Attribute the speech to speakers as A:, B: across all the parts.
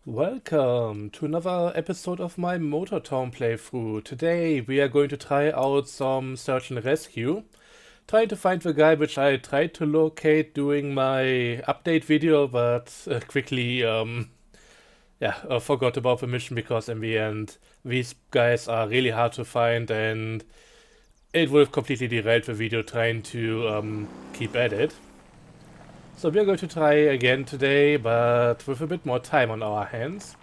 A: Welcome to another episode of my Motor Town playthrough. Today we are going to try out some search and rescue, trying to find the guy which I tried to locate doing my update video, but quickly forgot about the mission because in the end these guys are really hard to find and it would have completely derailed the video trying to keep at it. So we are going to try again today, but with a bit more time on our hands.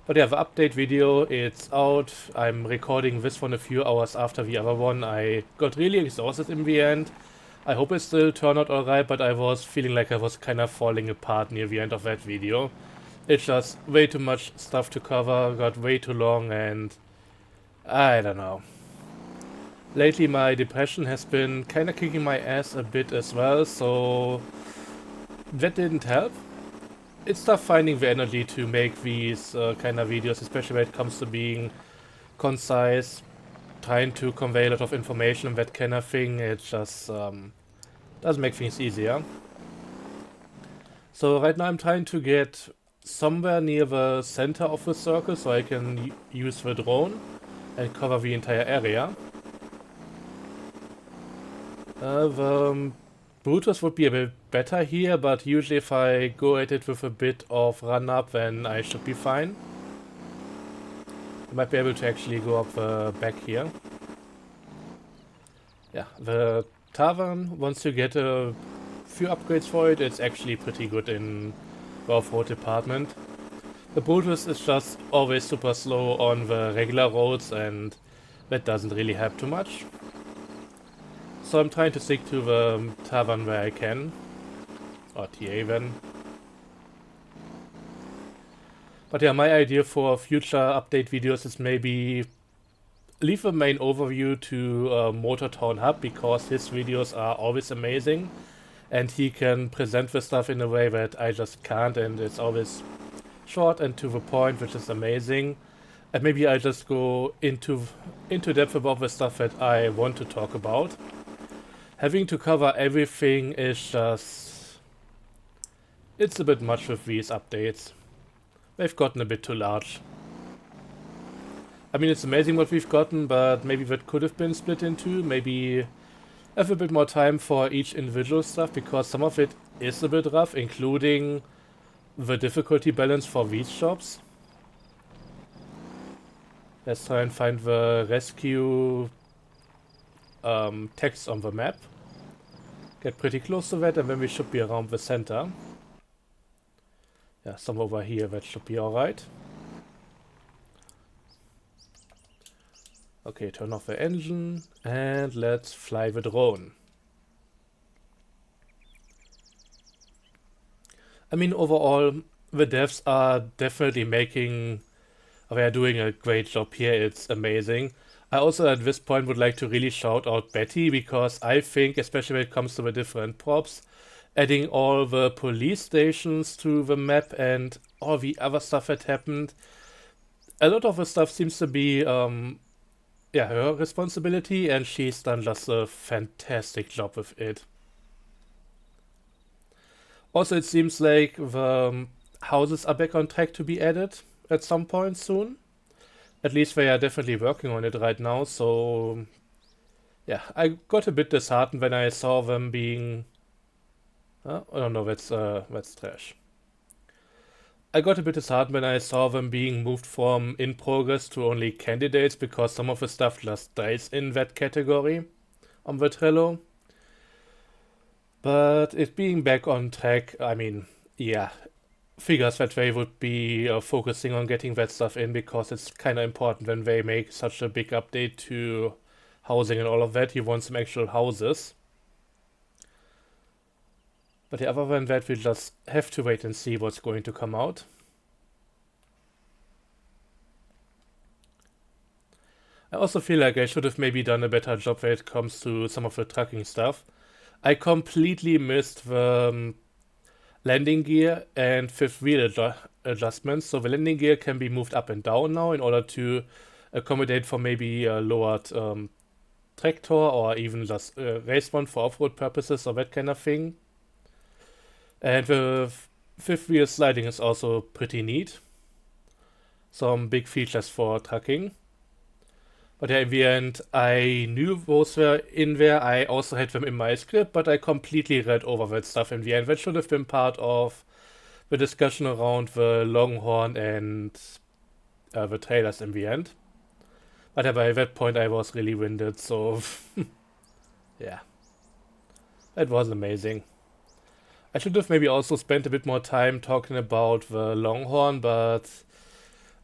A: But yeah, the update video, it's out. I'm recording this one a few hours after the other one. I got really exhausted in the end. I hope it still turned out alright, but I was feeling like I was kind of falling apart near the end of that video. It's just way too much stuff to cover, got way too long, and I don't know. Lately my depression has been kind of kicking my ass a bit as well, so that didn't help. It's tough finding the energy to make these kind of videos, especially when it comes to being concise, trying to convey a lot of information and that kind of thing. It just doesn't make things easier. So right now I'm trying to get somewhere near the center of the circle so I can use the drone and cover the entire area. The Brutus would be a bit better here, but usually if I go at it with a bit of run up, then I should be fine. I might be able to actually go up the back here. Yeah, the tavern, once you get a few upgrades for it, it's actually pretty good in the off-road department. The Brutus is just always super slow on the regular roads and that doesn't really help too much. So I'm trying to stick to the tavern where I can. Or TA then. But yeah, my idea for future update videos is maybe leave a main overview to Motor Town Hub because his videos are always amazing and he can present the stuff in a way that I just can't, and it's always short and to the point, which is amazing. And maybe I just go into depth about the stuff that I want to talk about. Having to cover everything is just... it's a bit much with these updates. They've gotten a bit too large. I mean, it's amazing what we've gotten, but maybe that could have been split in two. Maybe have a bit more time for each individual stuff, because some of it is a bit rough, including the difficulty balance for these jobs. Let's try and find the rescue text on the map. Get pretty close to that and then we should be around the center. Yeah, some over here, that should be alright. Okay, turn off the engine and let's fly the drone. I mean, overall, the devs are definitely they are doing a great job here. It's amazing. I also at this point would like to really shout out Betty because I think, especially when it comes to the different props, adding all the police stations to the map and all the other stuff that happened, a lot of the stuff seems to be her responsibility, and she's done just a fantastic job with it. Also, it seems like the houses are back on track to be added at some point soon. At least they are definitely working on it right now, so yeah, I got a bit disheartened when I saw them being... oh no, that's trash. I got a bit disheartened when I saw them being moved from in progress to only candidates because some of the stuff just dies in that category on the Trello. But it being back on track, I mean, yeah, figures that they would be focusing on getting that stuff in because it's kind of important when they make such a big update to housing and all of that. You want some actual houses. But yeah, other than that, we just have to wait and see what's going to come out. I also feel like I should have maybe done a better job when it comes to some of the trucking stuff. I completely missed the landing gear and fifth wheel adjustments. So the landing gear can be moved up and down now in order to accommodate for maybe a lowered tractor or even just race one for off-road purposes or that kind of thing. And the Fifth wheel sliding is also pretty neat. Some big features for trucking. But yeah, in the end, I knew those were in there. I also had them in my script, but I completely read over that stuff in the end. That should have been part of the discussion around the Longhorn and the trailers in the end. But yeah, by that point, I was really winded, so yeah, that was amazing. I should have maybe also spent a bit more time talking about the Longhorn, but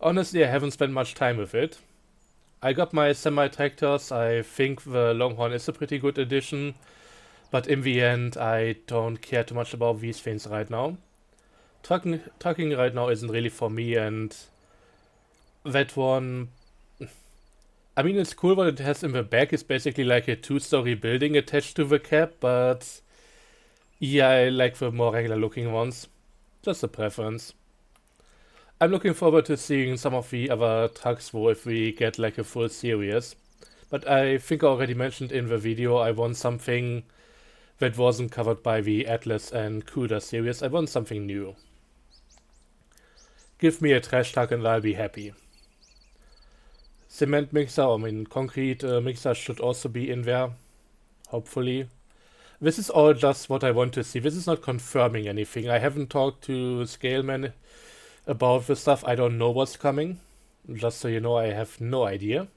A: honestly, I haven't spent much time with it. I got my semi-tractors. I think the Longhorn is a pretty good addition, but in the end, I don't care too much about these things right now. Trucking right now isn't really for me, and that one, I mean, it's cool what it has in the back. It's basically like a two-story building attached to the cab, but yeah, I like the more regular looking ones. Just a preference. I'm looking forward to seeing some of the other trucks though if we get like a full series. But I think I already mentioned in the video I want something that wasn't covered by the Atlas and Cuda series. I want something new. Give me a trash truck and I'll be happy. Cement mixer, I mean concrete mixer should also be in there. Hopefully. This is all just what I want to see. This is not confirming anything. I haven't talked to Scaleman about the stuff. I don't know what's coming. Just so you know, I have no idea.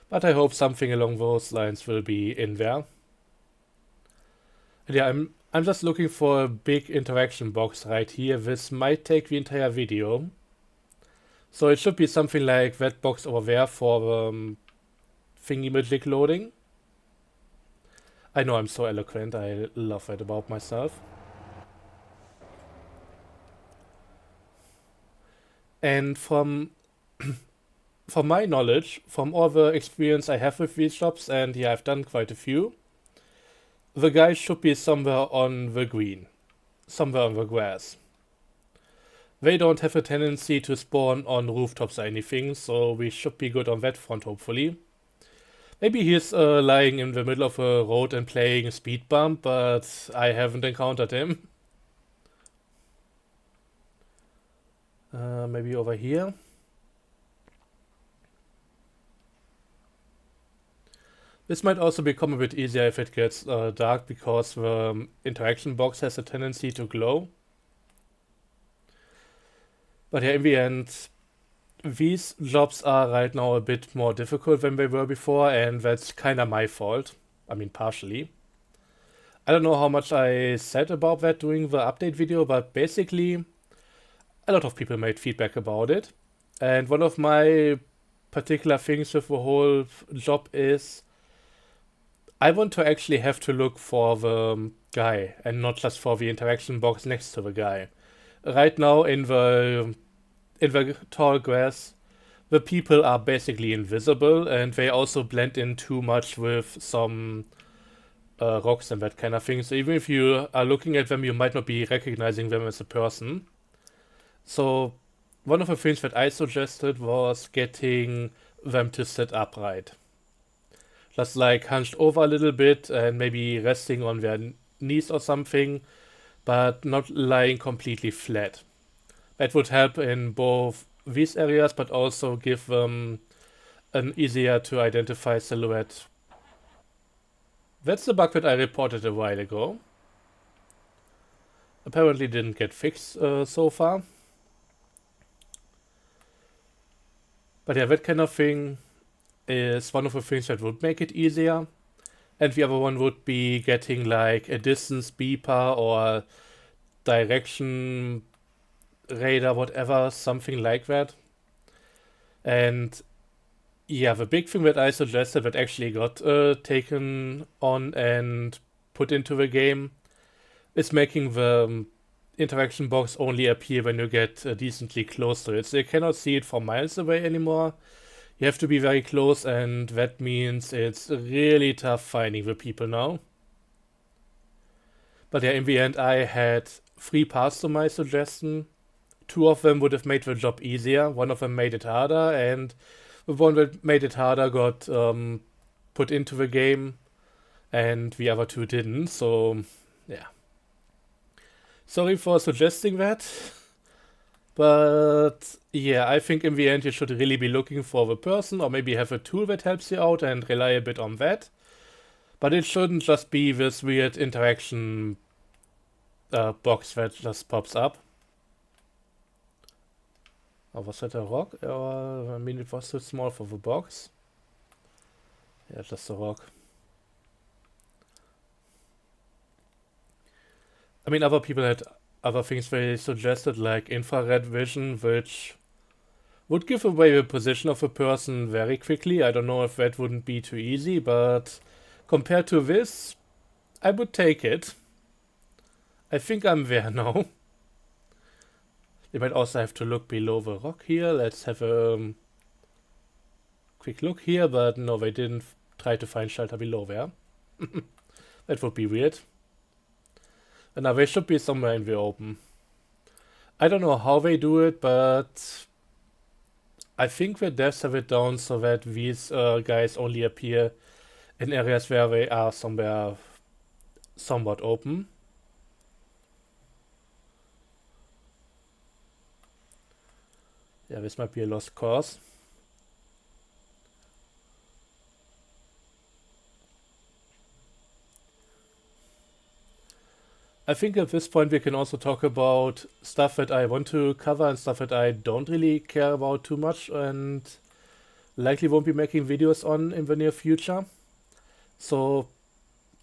A: But I hope something along those lines will be in there. And yeah, I'm just looking for a big interaction box right here. This might take the entire video. So it should be something like that box over there for thingy magic loading. I know I'm so eloquent. I love that about myself. And from my knowledge, from all the experience I have with these shops, and yeah, I've done quite a few, the guy should be somewhere on the green, somewhere on the grass. They don't have a tendency to spawn on rooftops or anything, so we should be good on that front, hopefully. Maybe he's lying in the middle of a road and playing a speed bump, but I haven't encountered him. Maybe over here. This might also become a bit easier if it gets dark, because the interaction box has a tendency to glow. But yeah, in the end, these jobs are right now a bit more difficult than they were before, and that's kinda my fault. I mean, partially. I don't know how much I said about that during the update video, but basically, a lot of people made feedback about it. And one of my particular things with the whole job is I want to actually have to look for the guy and not just for the interaction box next to the guy. Right now in the tall grass, the people are basically invisible, and they also blend in too much with some rocks and that kind of thing. So even if you are looking at them, you might not be recognizing them as a person. So one of the things that I suggested was getting them to sit upright. Just like hunched over a little bit and maybe resting on their knees or something, but not lying completely flat. That would help in both these areas, but also give them an easier to identify silhouette. That's the bug that I reported a while ago. Apparently didn't get fixed so far. But yeah, that kind of thing is one of the things that would make it easier. And the other one would be getting like a distance beeper or direction radar, whatever, something like that. And yeah, the big thing that I suggested that actually got taken on and put into the game is making the interaction box only appear when you get decently close to it. So you cannot see it from miles away anymore. You have to be very close, and that means it's really tough finding the people now. But yeah, in the end, I had 3 parts to my suggestion. 2 of them would have made the job easier. 1 of them made it harder, and the one that made it harder got put into the game, and the other 2 didn't. So, yeah. Sorry for suggesting that. But yeah, I think in the end you should really be looking for the person or maybe have a tool that helps you out and rely a bit on that. But it shouldn't just be this weird interaction box that just pops up. Oh, was that a rock? I mean, it was too small for the box. Yeah, just a rock. I mean, other people had other things they suggested, like infrared vision, which would give away the position of a person very quickly. I don't know if that wouldn't be too easy, but compared to this, I would take it. I think I'm there now. You might also have to look below the rock here. Let's have a quick look here, but no, they didn't try to find shelter below there. That would be weird. And now they should be somewhere in the open. I don't know how they do it, but I think the devs have it down so that these guys only appear in areas where they are somewhere somewhat open. Yeah, this might be a lost cause. I think at this point we can also talk about stuff that I want to cover and stuff that I don't really care about too much and likely won't be making videos on in the near future. So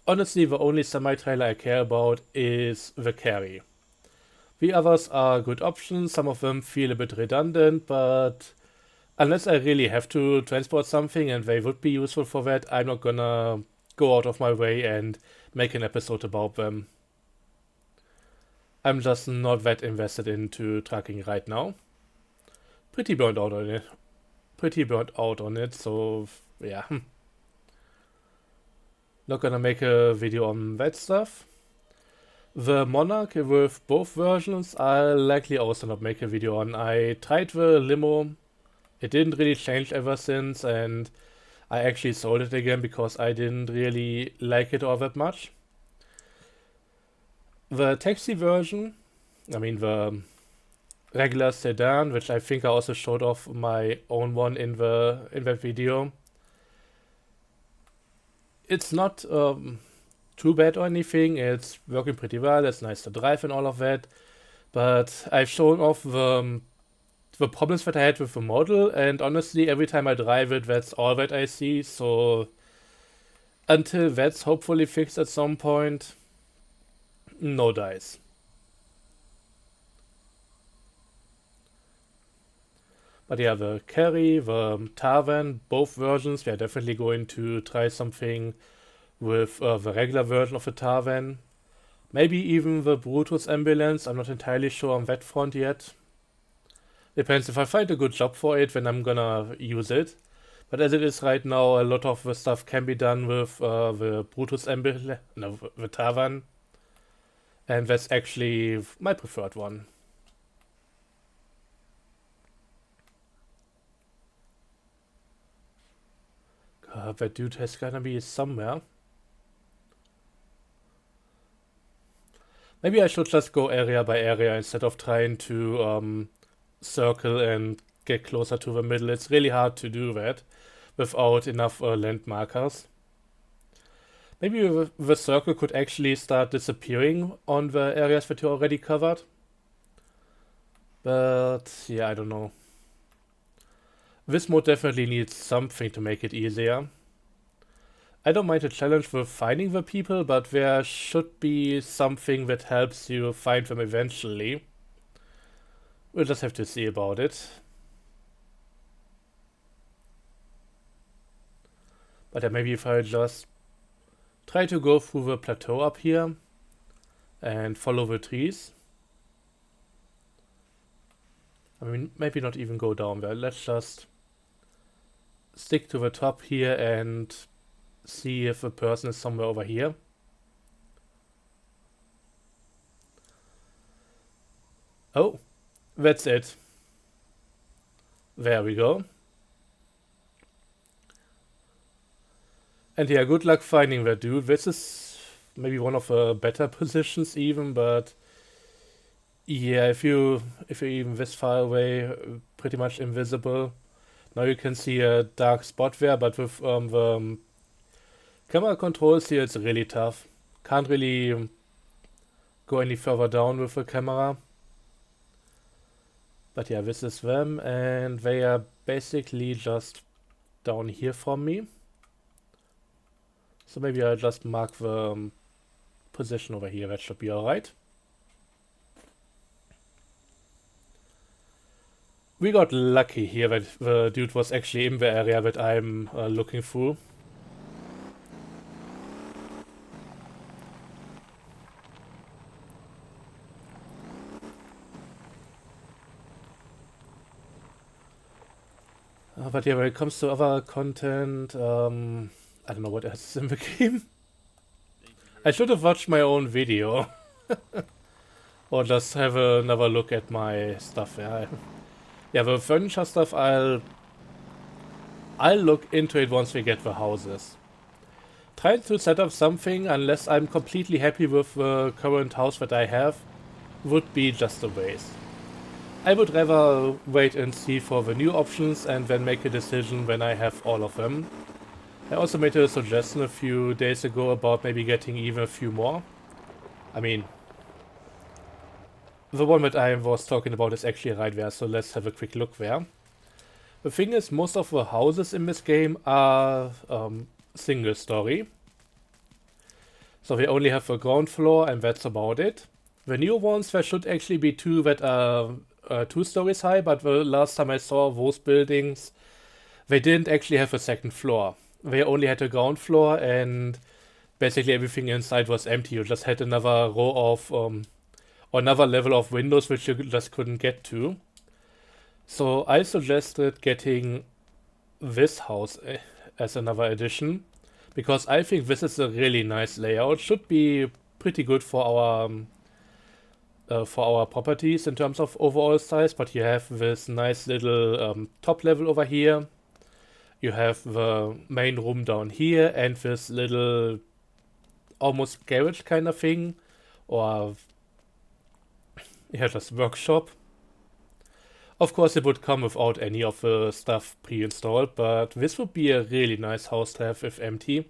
A: honestly, the only semi-trailer I care about is the carry. The others are good options, some of them feel a bit redundant, but unless I really have to transport something and they would be useful for that, I'm not gonna go out of my way and make an episode about them. I'm just not that invested into trucking right now. Pretty burnt out on it. So yeah. Not gonna make a video on that stuff. The Monarch with both versions, I'll likely also not make a video on. I tried the limo. It didn't really change ever since, and I actually sold it again because I didn't really like it all that much. The taxi version, I mean the regular sedan, which I think I also showed off my own one in that video. It's not too bad or anything. It's working pretty well. It's nice to drive and all of that. But I've shown off the problems that I had with the model, and honestly, every time I drive it, that's all that I see. So until that's hopefully fixed at some point, no dice. But yeah, the carry, the Tarvan, both versions, we are definitely going to try something with the regular version of the Tarvan. Maybe even the Brutus ambulance, I'm not entirely sure on that front yet. Depends, if I find a good job for it, then I'm gonna use it. But as it is right now, a lot of the stuff can be done with the Brutus ambulance, no, the Tarvan. And that's actually my preferred one. That dude has gotta be somewhere. Maybe I should just go area by area instead of trying to circle and get closer to the middle. It's really hard to do that without enough land markers. Maybe the circle could actually start disappearing on the areas that you already covered. But yeah, I don't know. This mode definitely needs something to make it easier. I don't mind a challenge with finding the people, but there should be something that helps you find them eventually. We'll just have to see about it. But yeah, maybe if I just try to go through the plateau up here and follow the trees. I mean, maybe not even go down there. Let's just stick to the top here and see if a person is somewhere over here. Oh, that's it. There we go. And yeah, good luck finding that dude. This is maybe one of the better positions even, but Yeah, if you're even this far away, pretty much invisible. Now you can see a dark spot there, but with the camera controls here, it's really tough. Can't really go any further down with the camera. But yeah, this is them, and they are basically just down here from me. So maybe I'll just mark the position over here. That should be alright. We got lucky here that the dude was actually in the area that I'm looking through. But yeah, when it comes to other content, I don't know what else is in the game. I should have watched my own video. Or just have another look at my stuff. Yeah, the furniture stuff, I'll look into it once we get the houses. Trying to set up something, unless I'm completely happy with the current house that I have, would be just a waste. I would rather wait and see for the new options and then make a decision when I have all of them. I also made a suggestion a few days ago about maybe getting even a few more. I mean, the one that I was talking about is actually right there, so let's have a quick look there. The thing is, most of the houses in this game are single story. So we only have a ground floor and that's about it. The new ones, there should actually be two that are 2 stories high, but the last time I saw those buildings, they didn't actually have a second floor. They only had a ground floor and basically everything inside was empty. You just had another row of, or another level of windows which you just couldn't get to. So I suggested getting this house as another addition, because I think this is a really nice layout. Should be pretty good for our properties in terms of overall size, but you have this nice little top level over here. You have the main room down here and this little almost garage kind of thing, or yeah, just workshop. Of course, it would come without any of the stuff pre-installed, but this would be a really nice house to have if empty.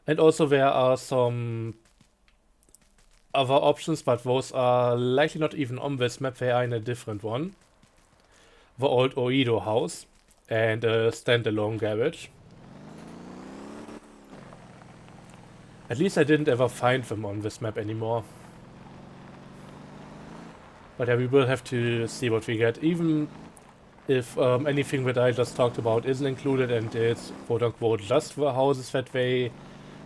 A: And also there are some other options, but those are likely not even on this map, they are in a different one. The old Oedo house and a standalone garage. At least I didn't ever find them on this map anymore. But yeah, we will have to see what we get. Even if anything that I just talked about isn't included and it's quote-unquote just the houses that they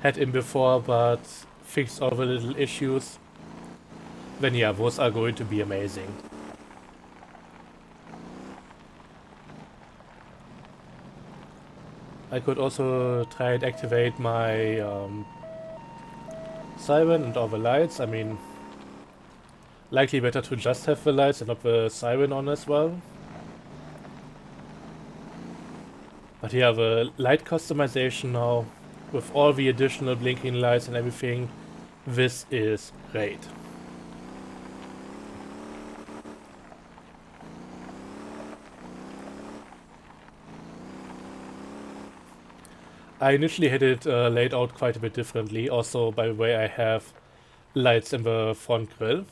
A: had in before but fixed all the little issues, then yeah, those are going to be amazing. I could also try and activate my siren and all the lights. I mean, likely better to just have the lights and not the siren on as well. But yeah, the light customization now, with all the additional blinking lights and everything, this is great. I initially had it laid out quite a bit differently, also by the way I have lights in the front grille.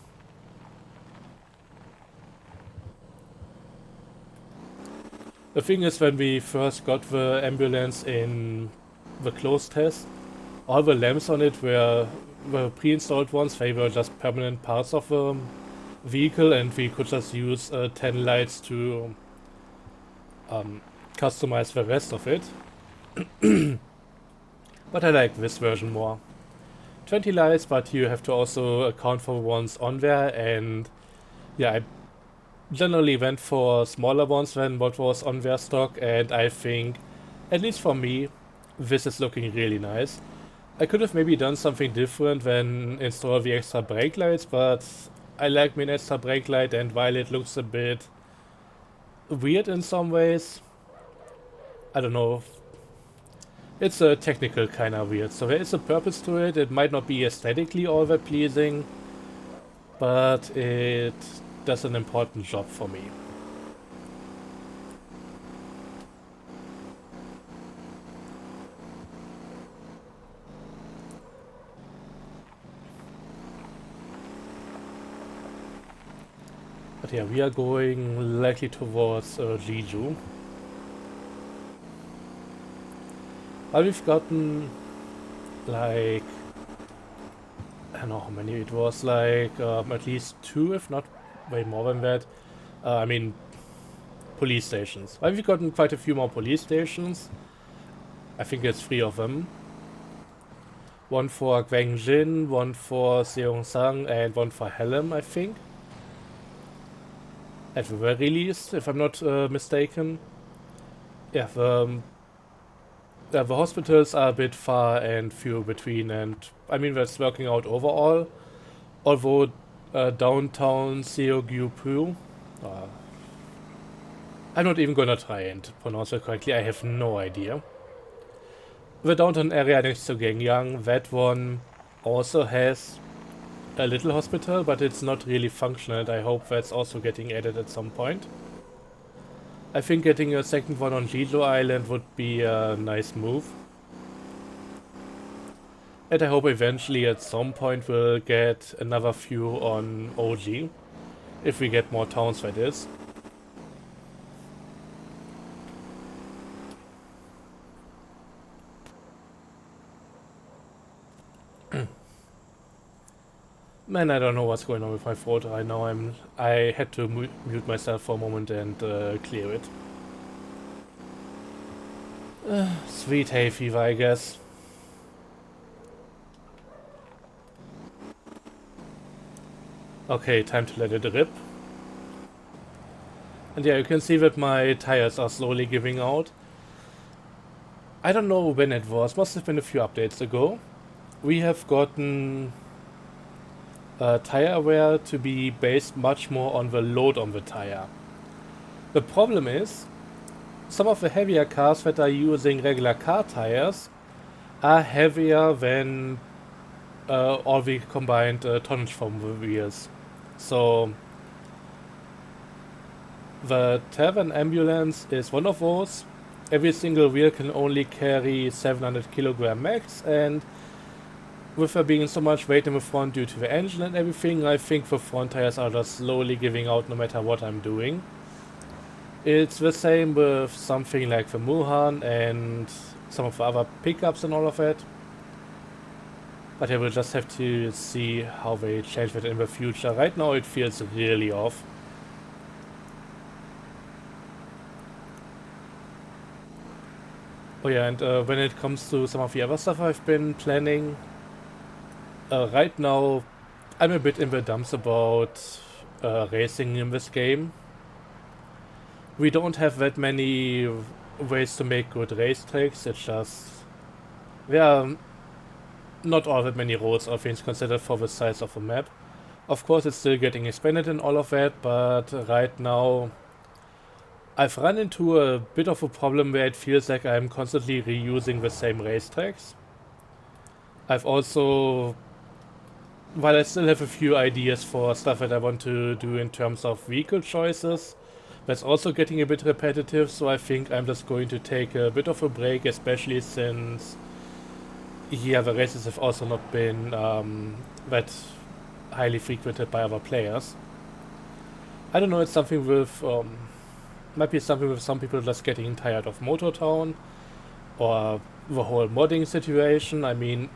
A: The thing is, when we first got the ambulance in the closed test, all the lamps on it were pre-installed ones. They were just permanent parts of the vehicle and we could just use 10 lights to customize the rest of it. But I like this version more. 20 lights, but you have to also account for ones on there, and yeah, I generally went for smaller ones than what was on their stock, and I think, at least for me, this is looking really nice. I could have maybe done something different than install the extra brake lights, but I like my extra brake light, and while it looks a bit weird in some ways, I don't know. it's a technical kind of weird. So there is a purpose to it. It might not be aesthetically all that pleasing, but it does an important job for me. But yeah, we are going likely towards Jeju. But we've gotten like, I don't know how many it was, like at least 2, if not way more than that. I mean, police stations. Well, we've gotten quite a few more police stations. I think it's 3 of them. One for Gwangjin, one for Seongsang, and one for Hallam, I think. At the very least, if I'm not mistaken. Yeah, the hospitals are a bit far and few between, and I mean that's working out overall. Although downtown Seogyu-pu, I'm not even gonna try and pronounce it correctly, I have no idea. The downtown area next to Gangyang, that one also has a little hospital, but it's not really functional, and I hope that's also getting added at some point. I think getting a second one on Jeju Island would be a nice move. And I hope eventually at some point we'll get another few on OG. If we get more towns, that is. Man, I don't know what's going on with my throat right now. I had to mute myself for a moment and clear it. Sweet hay fever, I guess. Okay, time to let it rip. And yeah, you can see that my tires are slowly giving out. I don't know when it was, must have been a few updates ago. We have gotten tire wear to be based much more on the load on the tire. The problem is, some of the heavier cars that are using regular car tires are heavier than all the combined tonnage from the wheels. So the Tavern ambulance is one of those. Every single wheel can only carry 700 kilogram max, and with there being so much weight in the front due to the engine and everything, I think the front tires are just slowly giving out no matter what I'm doing. It's the same with something like the Muhan and some of the other pickups and all of that. But I will just have to see how they change that in the future. Right now it feels really off. Oh yeah, and when it comes to some of the other stuff I've been planning, right now I'm a bit in the dumps about racing in this game. We don't have that many ways to make good racetracks. It's just there are not all that many roads or things considered for the size of the map. Of course it's still getting expanded and all of that, but right now I've run into a bit of a problem where it feels like I'm constantly reusing the same racetracks. I've also, while I still have a few ideas for stuff that I want to do in terms of vehicle choices, that's also getting a bit repetitive, so I think I'm just going to take a bit of a break, especially since yeah, the races have also not been that highly frequented by other players. I don't know, it's something with might be something with some people just getting tired of Motor Town or the whole modding situation. I mean,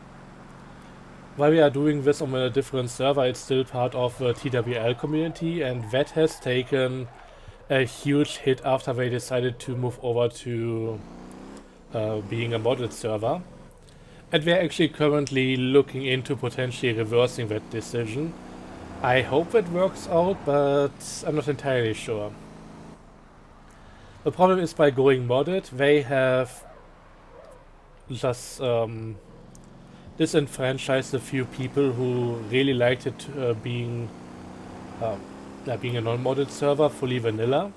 A: while we are doing this on a different server, it's still part of the TWL community, and that has taken a huge hit after they decided to move over to being a modded server. And we're actually currently looking into potentially reversing that decision. I hope it works out, but I'm not entirely sure. The problem is by going modded, they have just disenfranchised a few people who really liked it being a non-modded server, fully vanilla.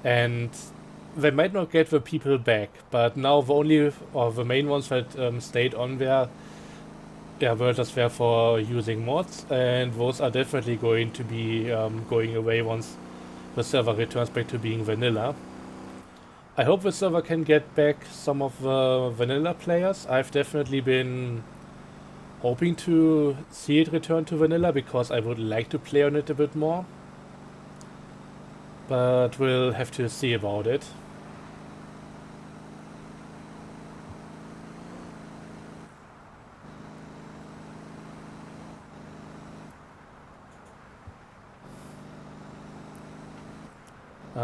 A: And they might not get the people back, but now the only or the main ones that stayed on there, yeah, were just there for using mods, and those are definitely going to be going away once the server returns back to being vanilla. I hope the server can get back some of the vanilla players. I've definitely been hoping to see it return to vanilla because I would like to play on it a bit more. But we'll have to see about it.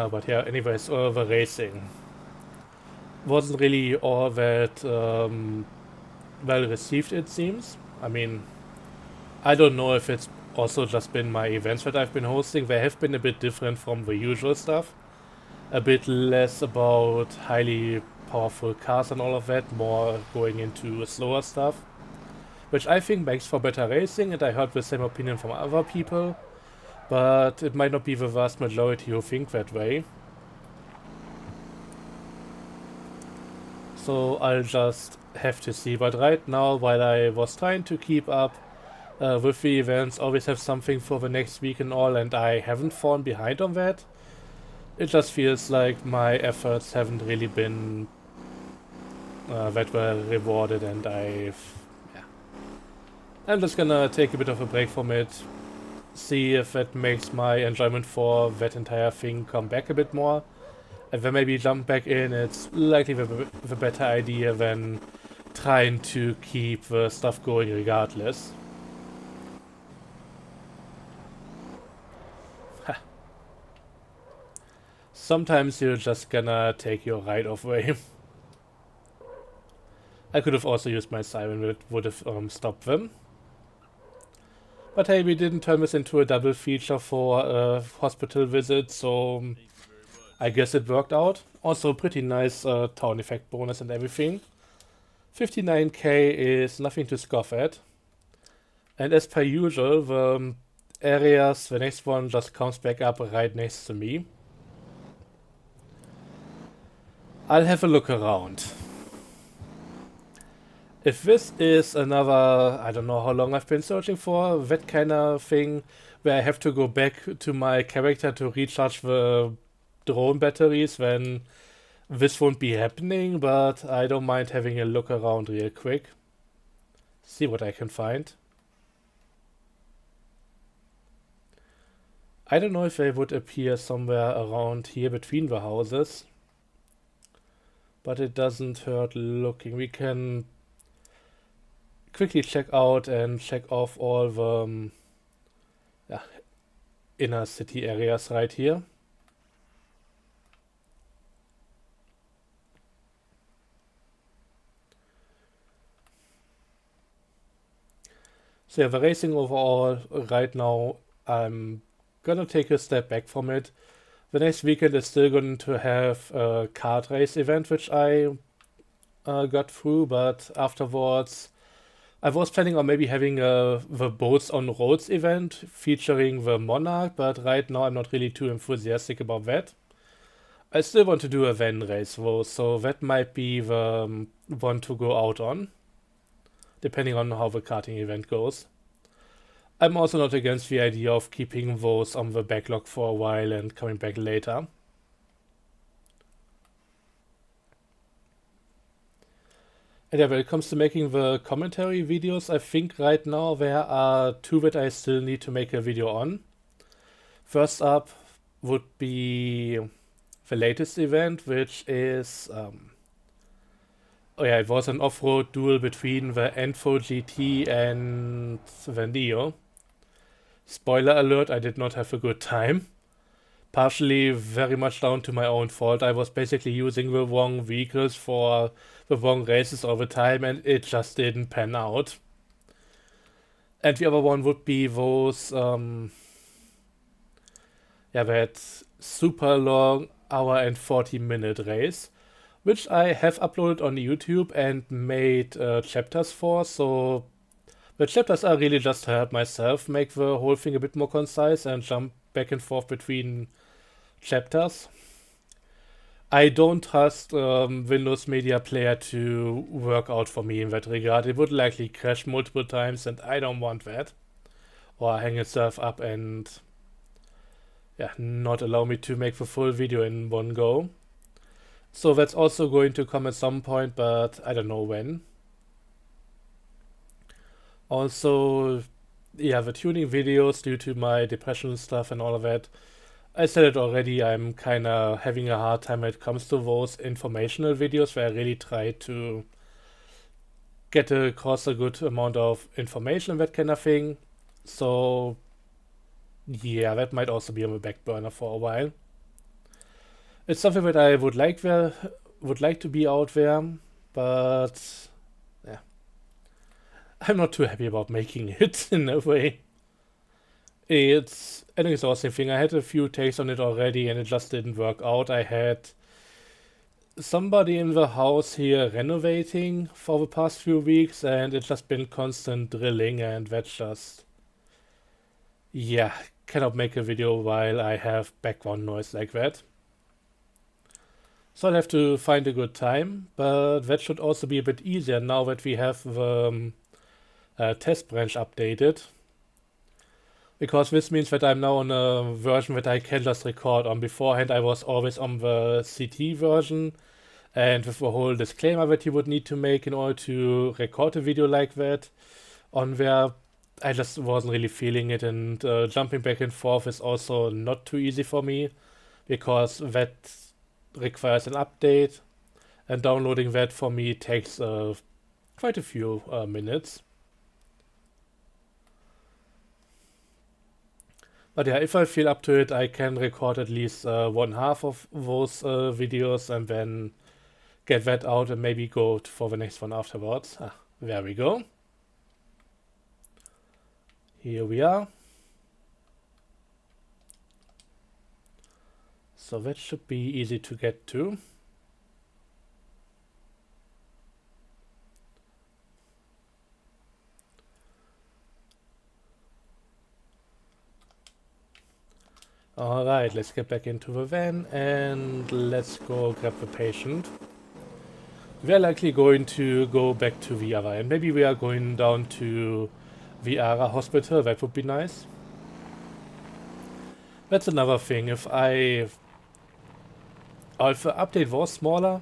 A: But yeah, anyways, the racing wasn't really all that well received, it seems. I mean, I don't know if it's also just been my events that I've been hosting. They have been a bit different from the usual stuff. A bit less about highly powerful cars and all of that, more going into slower stuff. Which I think makes for better racing, and I heard the same opinion from other people. But it might not be the vast majority who think that way. So I'll just have to see. But right now, while I was trying to keep up with the events, always have something for the next week and all, and I haven't fallen behind on that. It just feels like my efforts haven't really been that well rewarded, and yeah. I'm just gonna take a bit of a break from it, see if that makes my enjoyment for that entire thing come back a bit more, and then maybe jump back in. It's likely the better idea than trying to keep the stuff going regardless. Sometimes you're just gonna take your right of way. I could have also used my siren, but it would have stopped them. But hey, we didn't turn this into a double feature for a hospital visit, so I guess it worked out. Also, pretty nice town effect bonus and everything. 59k is nothing to scoff at. And as per usual, the areas, the next one just comes back up right next to me. I'll have a look around. If this is another, I don't know how long I've been searching for, that kind of thing, where I have to go back to my character to recharge the drone batteries, then this won't be happening, but I don't mind having a look around real quick. See what I can find. I don't know if they would appear somewhere around here between the houses, but it doesn't hurt looking. We can quickly check out and check off all the yeah, inner city areas right here. So yeah, the racing overall right now, I'm gonna take a step back from it. The next weekend is still going to have a kart race event, which I got through, but afterwards I was planning on maybe having the Boats on Roads event featuring the Monarch, but right now I'm not really too enthusiastic about that. I still want to do a van race though, so that might be the one to go out on, depending on how the karting event goes. I'm also not against the idea of keeping those on the backlog for a while and coming back later. And yeah, when it comes to making the commentary videos, I think right now there are two that I still need to make a video on. First up would be the latest event, which is oh yeah, it was an off-road duel between the Enfo GT and the Neo. Spoiler alert, I did not have a good time. Partially very much down to my own fault. I was basically using the wrong vehicles for the wrong races all the time, and it just didn't pan out. And the other one would be those yeah, that super long hour and 40-minute race, which I have uploaded on YouTube and made chapters for. So the chapters are really just to help myself make the whole thing a bit more concise and jump back and forth between chapters. I don't trust Windows Media Player to work out for me in that regard. It would likely crash multiple times, and I don't want that. Or hang itself up and yeah, not allow me to make the full video in one go. So that's also going to come at some point, but I don't know when. Also, yeah, the tuning videos due to my depression stuff and all of that. I said it already, I'm kinda having a hard time when it comes to those informational videos where I really try to get across a good amount of information and that kind of thing. So yeah, that might also be on the back burner for a while. It's something that I would like to be out there, but yeah, I'm not too happy about making it in a way. It's an exhausting thing. I had a few takes on it already and it just didn't work out. I had somebody in the house here renovating for the past few weeks and it's just been constant drilling and that's just, yeah, cannot make a video while I have background noise like that. So I'll have to find a good time, but that should also be a bit easier now that we have the test branch updated. Because this means that I'm now on a version that I can just record on. Beforehand I was always on the CT version and with the whole disclaimer that you would need to make in order to record a video like that on there. I just wasn't really feeling it, and jumping back and forth is also not too easy for me because that requires an update, and downloading that for me takes quite a few minutes. But yeah, if I feel up to it, I can record at least one half of those videos and then get that out and maybe go for the next one afterwards. Ah, there we go. Here we are. So that should be easy to get to. Alright, let's get back into the van and let's go grab the patient. We are likely going to go back to the other end. Maybe we are going down to the ARA hospital, that would be nice. That's another thing. If the update was smaller,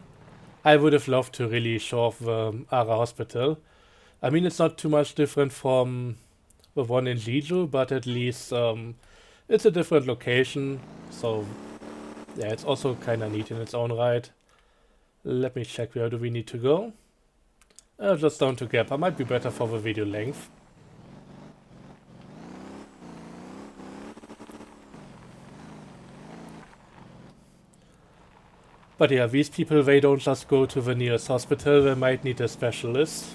A: I would have loved to really show off the ARA hospital. I mean, it's not too much different from the one in Jeju, but at least it's a different location, so yeah, it's also kind of neat in its own right. Let me check, where do we need to go? Just down to Gap. I might be better for the video length. But yeah, these people, they don't just go to the nearest hospital, they might need a specialist.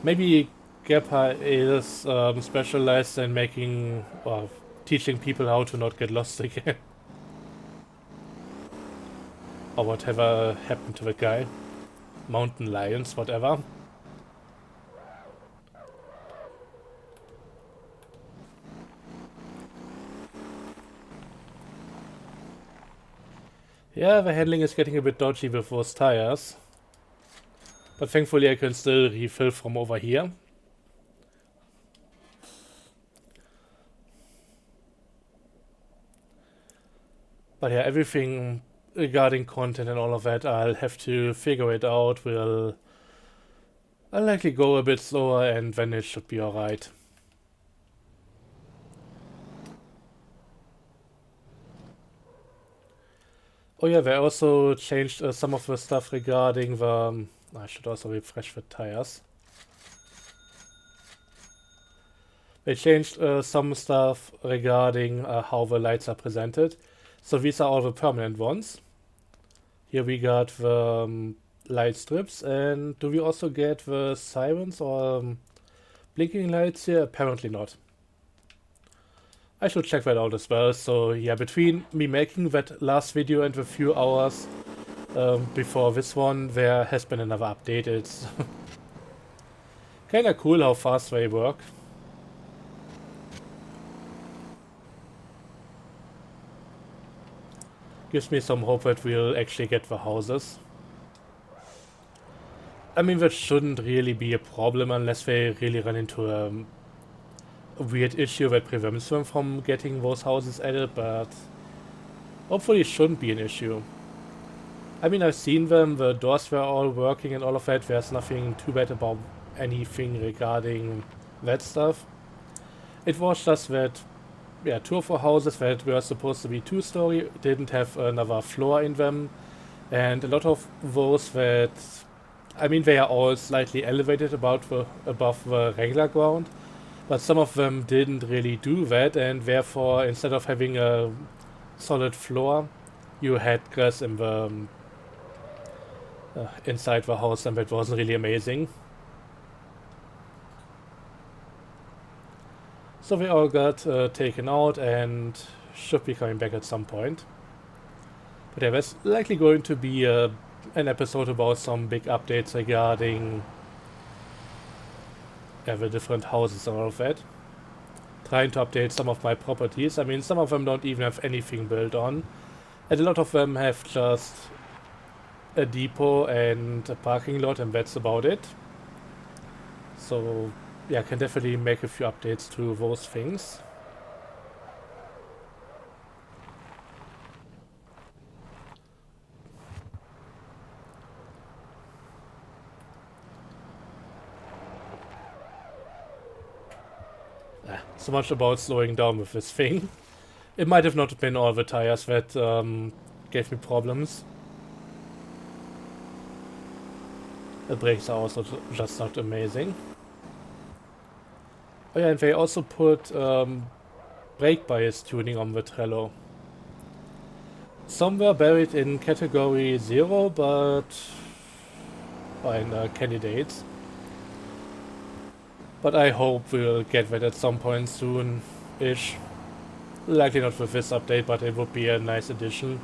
A: Maybe Gappa is specialized in making, or teaching people how to not get lost again. Or whatever happened to the guy. Mountain lions, whatever. Yeah, the handling is getting a bit dodgy with those tires. But thankfully I can still refill from over here. But yeah, everything regarding content and all of that, I'll have to figure it out. I'll likely go a bit slower and then it should be alright. Oh yeah, they also changed some of the stuff regarding the... I should also refresh the tires. They changed some stuff regarding how the lights are presented. So these are all the permanent ones. Here we got the light strips, and do we also get the sirens or blinking lights here? Apparently not. I should check that out as well. So yeah, between me making that last video and the few hours before this one, there has been another update. It's kinda cool how fast they work. gives me some hope that we'll actually get the houses. I mean, that shouldn't really be a problem unless they really run into a weird issue that prevents them from getting those houses added, but hopefully it shouldn't be an issue. I mean, I've seen them, the doors were all working and all of that, there's nothing too bad about anything regarding that stuff. It was just that, yeah, two of the houses that were supposed to be two-story didn't have another floor in them, and a lot of those that, I mean, they are all slightly elevated above the regular ground, but some of them didn't really do that, and therefore, instead of having a solid floor, you had grass in the inside the house, and that wasn't really amazing. So they all got taken out and should be coming back at some point. But yeah, there's likely going to be an episode about some big updates regarding the different houses and all of that. Trying to update some of my properties. I mean, some of them don't even have anything built on. And a lot of them have just a depot and a parking lot, and that's about it. So yeah, I can definitely make a few updates to those things. So much about slowing down with this thing. It might have not been all the tires that gave me problems. The brakes are also just not amazing. Oh yeah, and they also put brake bias tuning on the Trello. Some were buried in category 0, but in candidates. But I hope we'll get that at some point soon-ish. Likely not with this update, but it would be a nice addition.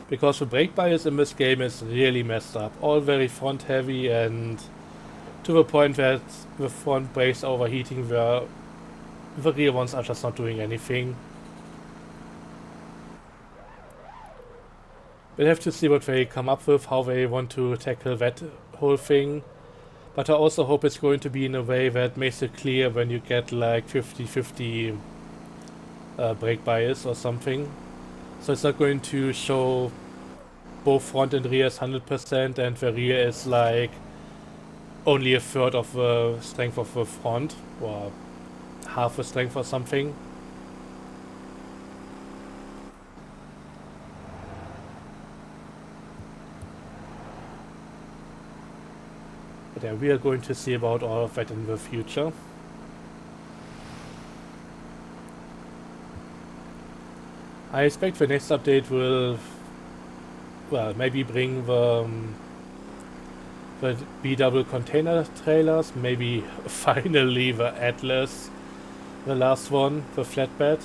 A: Because the brake bias in this game is really messed up. All very front heavy, and to the point that the front brakes are overheating where the rear ones are just not doing anything. We'll have to see what they come up with, how they want to tackle that whole thing. But I also hope it's going to be in a way that makes it clear when you get like 50-50 brake bias or something. So it's not going to show both front and rear is 100% and the rear is like only a third of the strength of the front, or half the strength or something. But yeah, we are going to see about all of that in the future. I expect the next update will, well, maybe bring the B-double container trailers, maybe finally the Atlas, the last one, the flatbed.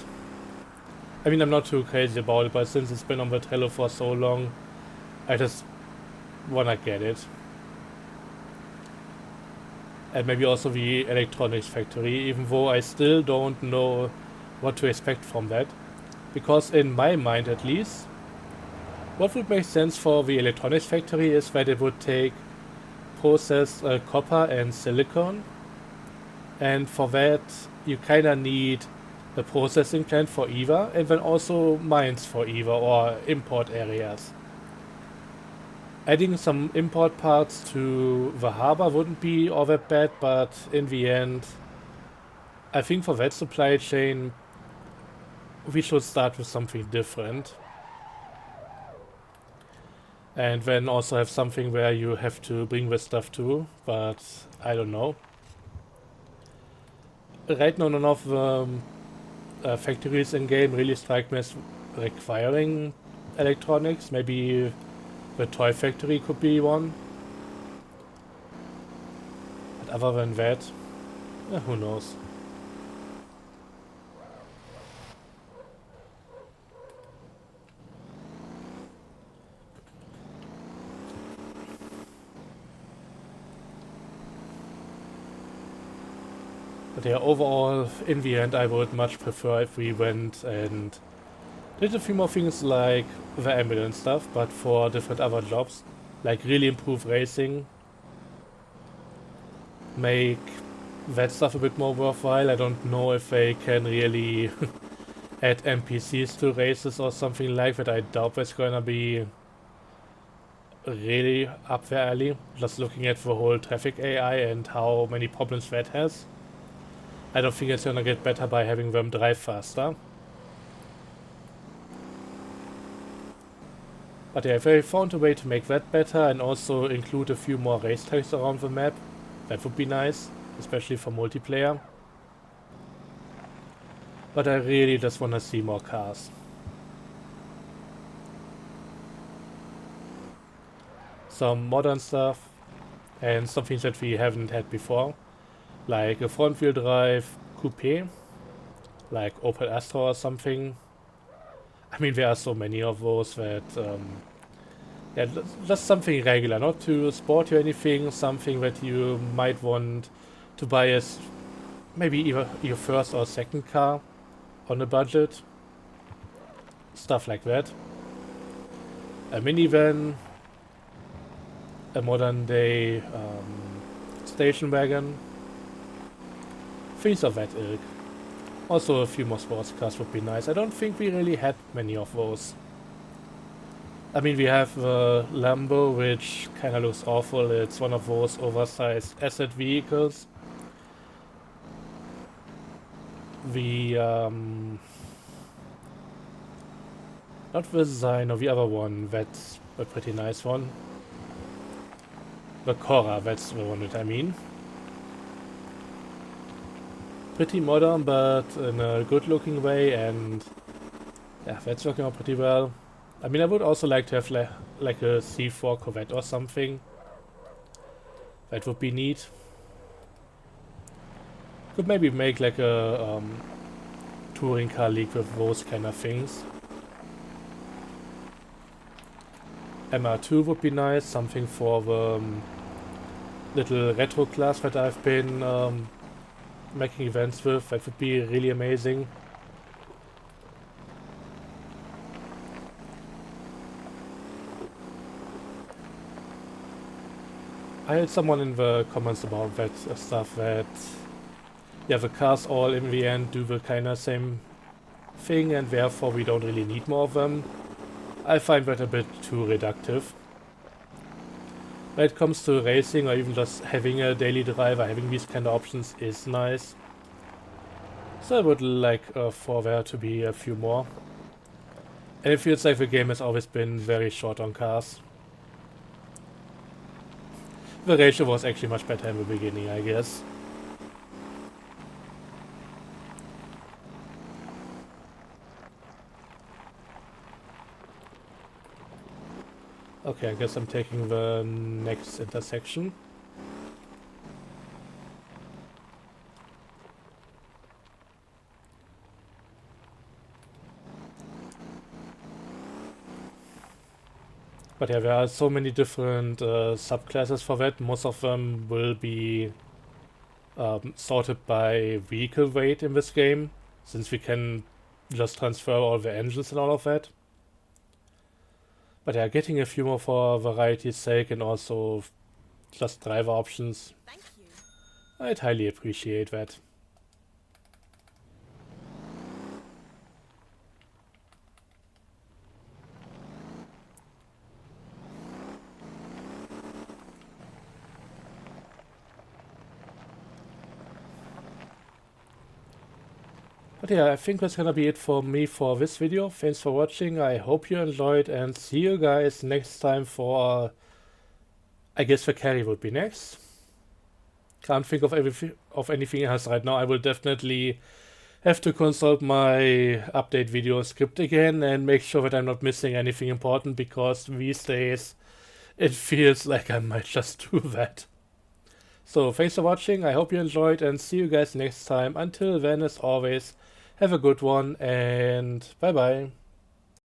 A: I mean, I'm not too crazy about it, but since it's been on the Trello for so long, I just wanna get it. And maybe also the electronics factory, even though I still don't know what to expect from that. Because in my mind at least, what would make sense for the electronics factory is that it would take processed copper and silicon, and for that you kinda need a processing plant for either, and then also mines for either, or import areas. Adding some import parts to the harbor wouldn't be all that bad, but in the end, I think for that supply chain, we should start with something different. And then also have something where you have to bring the stuff to, but I don't know. Right now, none of the factories in game really strike me as requiring electronics. Maybe the toy factory could be one. But other than that, who knows. But yeah, overall, in the end, I would much prefer if we went and Did a few more things like the ambulance stuff, but for different other jobs. Like really improve racing. Make that stuff a bit more worthwhile. I don't know if they can really add NPCs to races or something like that. I doubt that's gonna be really up their alley. Just looking at the whole traffic AI and how many problems that has. I don't think it's gonna get better by having them drive faster. But yeah, if they found a way to make that better and also include a few more race tracks around the map, that would be nice, especially for multiplayer. But I really just want to see more cars. Some modern stuff and some things that we haven't had before, like a front-wheel drive coupe, like Opel Astra or something. I mean, there are so many of those that, yeah, just something regular, not too sporty or anything, something that you might want to buy as maybe either your first or second car on a budget. Stuff like that. A minivan, a modern day station wagon, things of that ilk. Also a few more sports cars would be nice. I don't think we really had many of those. I mean, we have the Lambo, which kind of looks awful. It's one of those oversized asset vehicles. The not the Zine or the other one, that's a pretty nice one. The Cora, that's the one that I mean. Pretty modern, but in a good looking way, and yeah, that's working out pretty well. I mean, I would also like to have like a C4 Corvette or something. That would be neat. Could maybe make like a touring car league with those kind of things. MR2 would be nice, something for the little retro class that I've been making events with. That would be really amazing. I had someone in the comments about that stuff, that yeah, the cars all in the end do the kind of same thing and therefore we don't really need more of them. I find that a bit too reductive. When it comes to racing or even just having a daily driver, having these kind of options is nice. So I would like for there to be a few more. And it feels like the game has always been very short on cars. The ratio was actually much better in the beginning, I guess. Okay, I guess I'm taking the next intersection. But yeah, there are so many different subclasses for that. Most of them will be sorted by vehicle weight in this game, since we can just transfer all the engines and all of that. But yeah, getting a few more for variety's sake and also just driver options,
B: Thank you.
A: I'd highly appreciate that. But yeah, I think that's gonna be it for me for this video. Thanks for watching, I hope you enjoyed, and see you guys next time for... I guess the carry would be next. Can't think of anything else right now. I will definitely have to consult my update video script again and make sure that I'm not missing anything important, because these days it feels like I might just do that. So thanks for watching, I hope you enjoyed, and see you guys next time. Until then, as always, have a good one and bye bye.